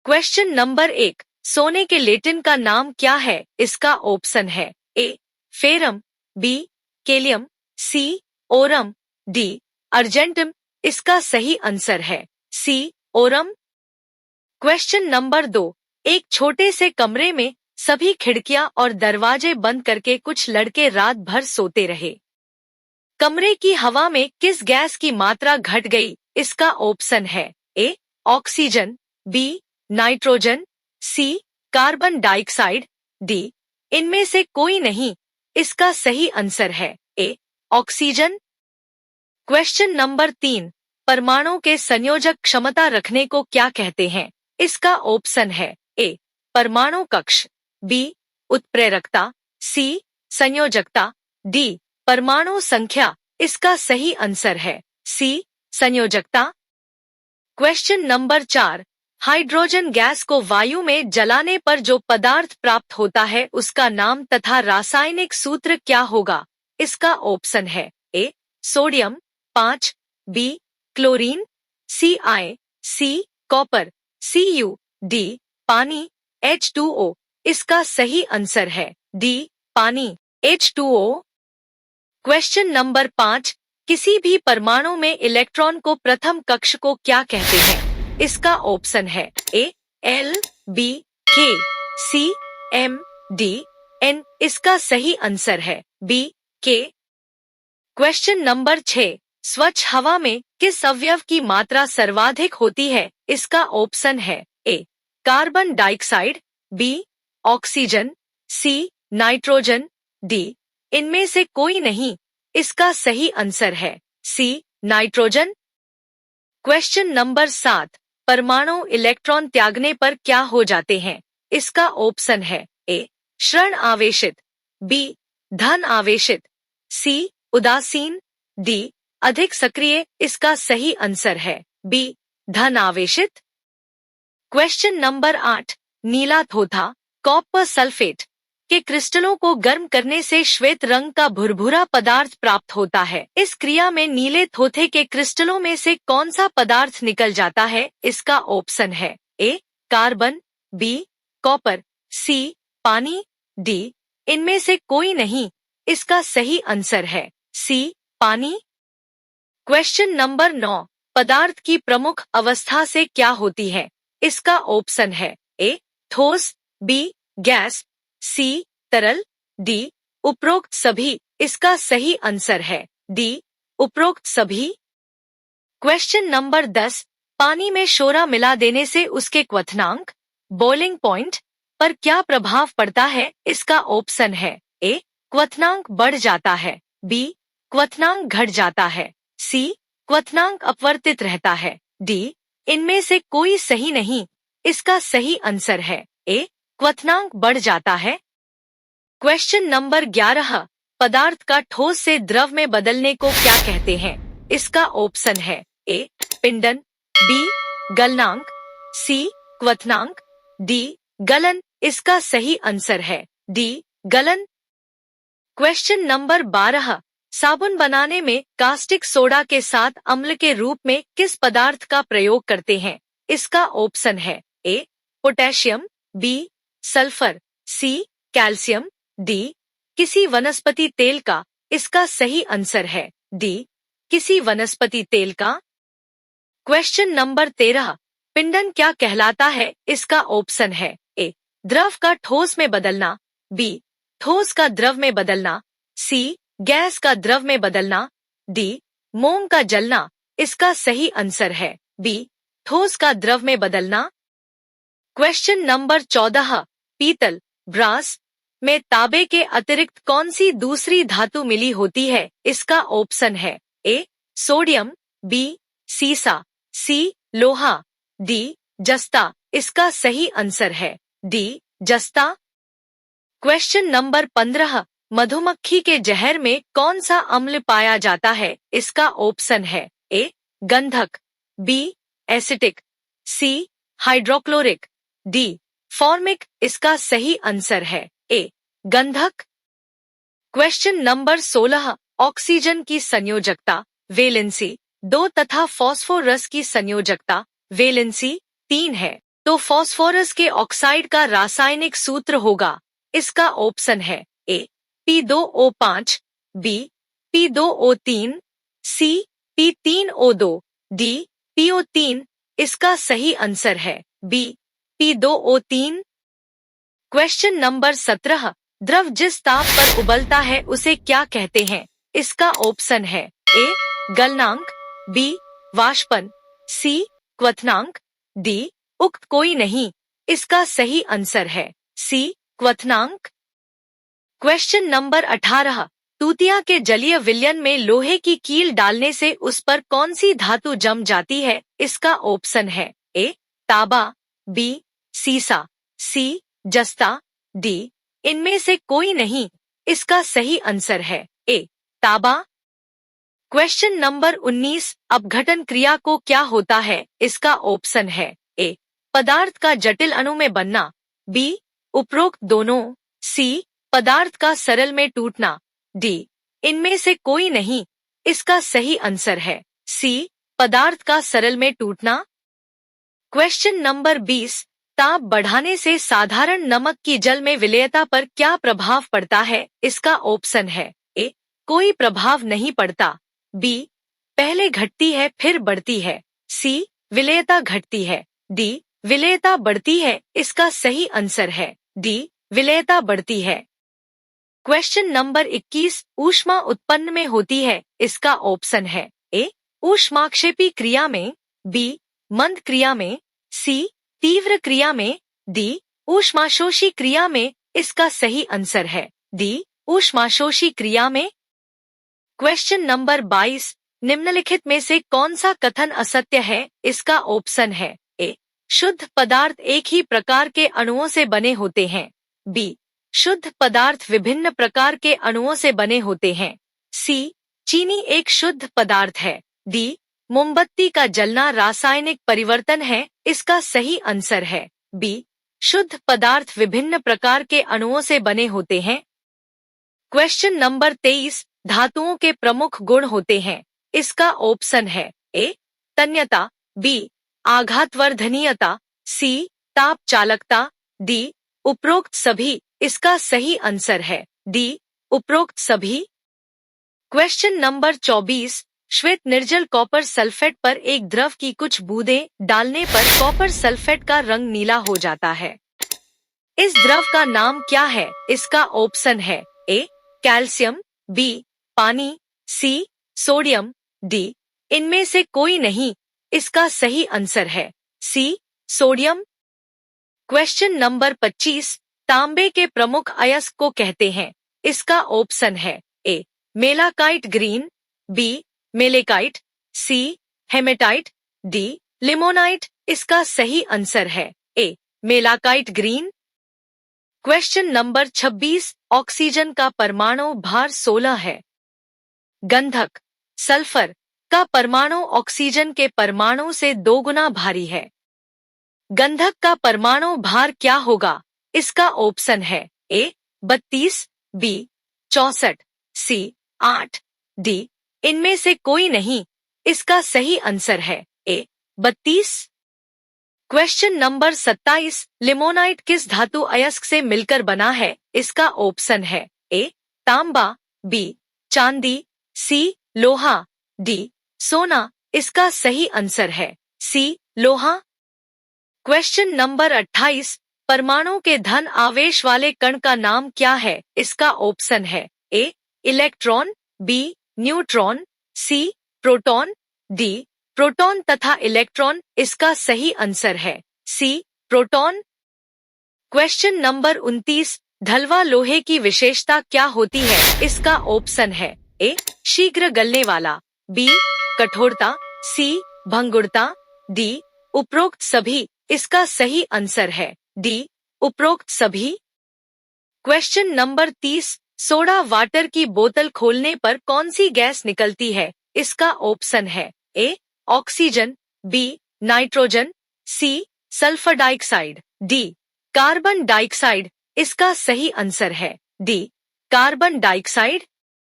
Question number 1, सोने के Latin का नाम क्या है? इसका ऑप्शन है ए फेरम, बी केलियम, सी ओरम, डी अर्जेंटम। इसका सही आंसर है सी ओरम। क्वेश्चन नंबर 2, एक छोटे से कमरे में सभी खिड़कियां और दरवाजे बंद करके कुछ लड़के रात भर सोते रहे। कमरे की हवा में किस गैस की मात्रा घट गई? इसका ऑप्शन है A oxygen, B nitrogen, C carbon dioxide, D इनमें से कोई नहीं। इसका सही आंसर है ए ऑक्सीजन। क्वेश्चन नंबर 3, परमाणु के संयोजक क्षमता रखने को क्या कहते हैं? इसका ऑप्शन है ए परमाणु कक्ष, बी उत्प्रेरकता, सी संयोजकता, डी परमाणु संख्या। इसका सही आंसर है सी संयोजकता। क्वेश्चन नंबर 4, हाइड्रोजन गैस को वायु में जलाने पर जो पदार्थ प्राप्त होता है उसका नाम तथा रासायनिक सूत्र क्या होगा? इसका ऑप्शन है A sodium 5, B chlorine, C I, C copper, C U, D पानी H2O। इसका सही आंसर है डी पानी H2O। क्वेश्चन नंबर 5, किसी भी परमाणु में इलेक्ट्रॉन को प्रथम कक्ष को क्या कहते हैं? इसका ऑप्शन है ए एल, बी के, सी एम, डी एन। इसका सही आंसर है बी के। क्वेश्चन नंबर 6, स्वच्छ हवा में किस अवयव की मात्रा सर्वाधिक होती है? इसका ऑप्शन है A carbon dioxide, B oxygen, C nitrogen, D इनमें से कोई नहीं। इसका सही आंसर है सी नाइट्रोजन। क्वेश्चन नंबर 7, परमाणु इलेक्ट्रॉन त्यागने पर क्या हो जाते हैं? इसका ऑप्शन है ए ऋण आवेशित, बी धन आवेशित, सी उदासीन, डी अधिक सक्रिय। इसका सही आंसर है बी धन आवेशित। क्वेश्चन नंबर 8, नीला थोथा कॉपर सल्फेट के क्रिस्टलों को गर्म करने से श्वेत रंग का भुरभुरा पदार्थ प्राप्त होता है। इस क्रिया में नीले थोथे के क्रिस्टलों में से कौन सा पदार्थ निकल जाता है? इसका ऑप्शन है ए कार्बन, बी कॉपर, सी पानी, डी इनमें से कोई नहीं। इसका सही आंसर है सी पानी। क्वेश्चन नंबर 9, पदार्थ की प्रमुख अवस्था से क्या होती है? इसका ऑप्शन है ए ठोस, बी गैस, सी तरल, डी उपरोक्त सभी। इसका सही आंसर है डी उपरोक्त सभी। क्वेश्चन नंबर 10, पानी में शोरा मिला देने से उसके क्वथनांक बॉइलिंग पॉइंट पर क्या प्रभाव पड़ता है? इसका ऑप्शन है ए क्वथनांक बढ़ जाता है, बी क्वथनांक घट जाता है, सी क्वथनांक अपवर्तित रहता है, डी इनमें से कोई सही नहीं। इसका सही आंसर है ए क्वथनांक बढ़ जाता है। क्वेश्चन नंबर 11, पदार्थ का ठोस से द्रव में बदलने को क्या कहते हैं? इसका ऑप्शन है ए पिंडन, बी गलनांक, सी क्वथनांक, डी गलन। इसका सही आंसर है डी गलन। क्वेश्चन नंबर 12, साबुन बनाने में कास्टिक सोडा के साथ अम्ल के रूप में किस पदार्थ का प्रयोग करते हैं? इसका ऑप्शन है A potassium, B sulphur, C calcium, D किसी वनस्पति तेल का। इसका सही आंसर है डी किसी वनस्पति तेल का। क्वेश्चन नंबर 13, पिंडन क्या कहलाता है? इसका ऑप्शन है ए द्रव का ठोस में बदलना, बी ठोस का द्रव में बदलना, सी गैस का द्रव में बदलना, डी मोम का जलना। इसका सही आंसर है बी ठोस का द्रव में बदलना। क्वेश्चन नंबर 14, पीतल ब्रास में तांबे के अतिरिक्त कौन सी दूसरी धातु मिली होती है? इसका ऑप्शन है ए सोडियम, बी सीसा, सी लोहा, डी जस्ता। इसका सही आंसर है डी जस्ता। क्वेश्चन नंबर 15, मधुमक्खी के जहर में कौन सा अम्ल पाया जाता है? इसका ऑप्शन है ए गंधक, बी एसिटिक, सी हाइड्रोक्लोरिक, डी फॉर्मिक। इसका सही आंसर है ए गंधक। क्वेश्चन नंबर 16, ऑक्सीजन की संयोजकता वैलेंसी 2 तथा फास्फोरस की संयोजकता वैलेंसी 3 है। तो फॉस्फोरस के ऑक्साइड का रासायनिक सूत्र होगा। इसका ऑप्शन है ए P2O5, बी P2O3, सी P3O2, डी PO3। इसका सही आंसर है बी P2O3। क्वेश्चन नंबर 17, द्रव जिस ताप पर उबलता है उसे क्या कहते हैं? इसका ऑप्शन है ए गलनांक, बी वाष्पन, सी क्वथनांक, डी उक्त कोई नहीं। इसका सही आंसर है सी क्वथनांक। क्वेश्चन नंबर 18, तूतिया के जलीय विलयन में लोहे की कील डालने से उस पर कौन सी धातु जम जाती है? इसका ऑप्शन है ए तांबा, बी सीसा, सी जस्ता, डी इनमें से कोई नहीं। इसका सही आंसर है ए तांबा। क्वेश्चन नंबर 19, अपघटन क्रिया को क्या होता है? इसका ऑप्शन है ए पदार्थ का जटिल अणु में बनना, बी उपरोक्त दोनों, सी पदार्थ का सरल में टूटना, डी इनमें से कोई नहीं। इसका सही आंसर है सी पदार्थ का सरल में टूटना। क्वेश्चन नंबर 20, ताप बढ़ाने से साधारण नमक की जल में विलेयता पर क्या प्रभाव पड़ता है? इसका ऑप्शन है ए कोई प्रभाव नहीं पड़ता, बी पहले घटती है फिर बढ़ती है, सी विलेयता घटती है, डी विलेयता बढ़ती है। इसका सही आंसर है डी विलेयता बढ़ती है। क्वेश्चन नंबर 21, ऊष्मा उत्पन्न में होती है। इसका ऑप्शन है ए ऊष्माक्षेपी क्रिया में, बी मंद क्रिया में, सी तीव्र क्रिया में, डी ऊष्माशोषी क्रिया में। इसका सही आंसर है डी ऊष्माशोषी क्रिया में। क्वेश्चन नंबर 22, निम्नलिखित में से कौन सा कथन असत्य है? इसका ऑप्शन है ए शुद्ध पदार्थ एक ही प्रकार के अणुओं से बने होते हैं, बी शुद्ध पदार्थ विभिन्न प्रकार के अणुओं से बने होते हैं, सी चीनी एक शुद्ध पदार्थ है, डी मोमबत्ती का जलना रासायनिक परिवर्तन है। इसका सही आंसर है बी शुद्ध पदार्थ विभिन्न प्रकार के अणुओं से बने होते हैं। क्वेश्चन नंबर 23, धातुओं के प्रमुख गुण होते हैं। इसका ऑप्शन है ए तन्यता, बी आघातवर्धनीयता, सी ताप चालकता, डी उपरोक्त सभी। इसका सही आंसर है डी उपरोक्त सभी। क्वेश्चन नंबर 24, श्वेत निर्जल कॉपर सल्फेट पर एक द्रव की कुछ बूंदें डालने पर कॉपर सल्फेट का रंग नीला हो जाता है। इस द्रव का नाम क्या है? इसका ऑप्शन है ए कैल्शियम, बी पानी, सी सोडियम, डी इनमें से कोई नहीं। इसका सही आंसर है सी सोडियम। क्वेश्चन नंबर 25, तांबे के प्रमुख अयस्क को कहते हैं। इसका ऑप्शन है A malachite green, B malachite, C haematite, D limonite. इसका सही आंसर है A malachite green. Question number 26, ऑक्सीजन का परमाणु भार 16 है। गंधक सल्फर का परमाणु ऑक्सीजन के परमाणु से 2 गुना भारी है। गंधक का परमाणु भार क्या होगा? इसका ऑप्शन है ए 32, बी 64, सी 8, डी इनमें से कोई नहीं। इसका सही आंसर है ए 32। क्वेश्चन नंबर 27, लिमोनाइट किस धातु अयस्क से मिलकर बना है? इसका ऑप्शन है ए तांबा, बी चांदी, सी लोहा, डी सोना। इसका सही आंसर है सी लोहा। क्वेश्चन नंबर 28, परमाणु के धन आवेश वाले कण का नाम क्या है? इसका ऑप्शन है A electron, B neutron, C proton, D proton तथा इलेक्ट्रॉन। इसका सही आंसर है सी प्रोटॉन। क्वेश्चन नंबर 29, ढलवा लोहे की विशेषता क्या होती है? इसका ऑप्शन है ए शीघ्र गलने वाला, बी कठोरता, सी भंगुरता, डी उपरोक्त सभी। इसका सही आंसर है डी उपरोक्त सभी। क्वेश्चन नंबर 30, सोडा वाटर की बोतल खोलने पर कौन सी गैस निकलती है? इसका ऑप्शन है A oxygen, B nitrogen, C sulphur dioxide, D carbon dioxide. इसका सही आंसर है डी कार्बन डाइऑक्साइड।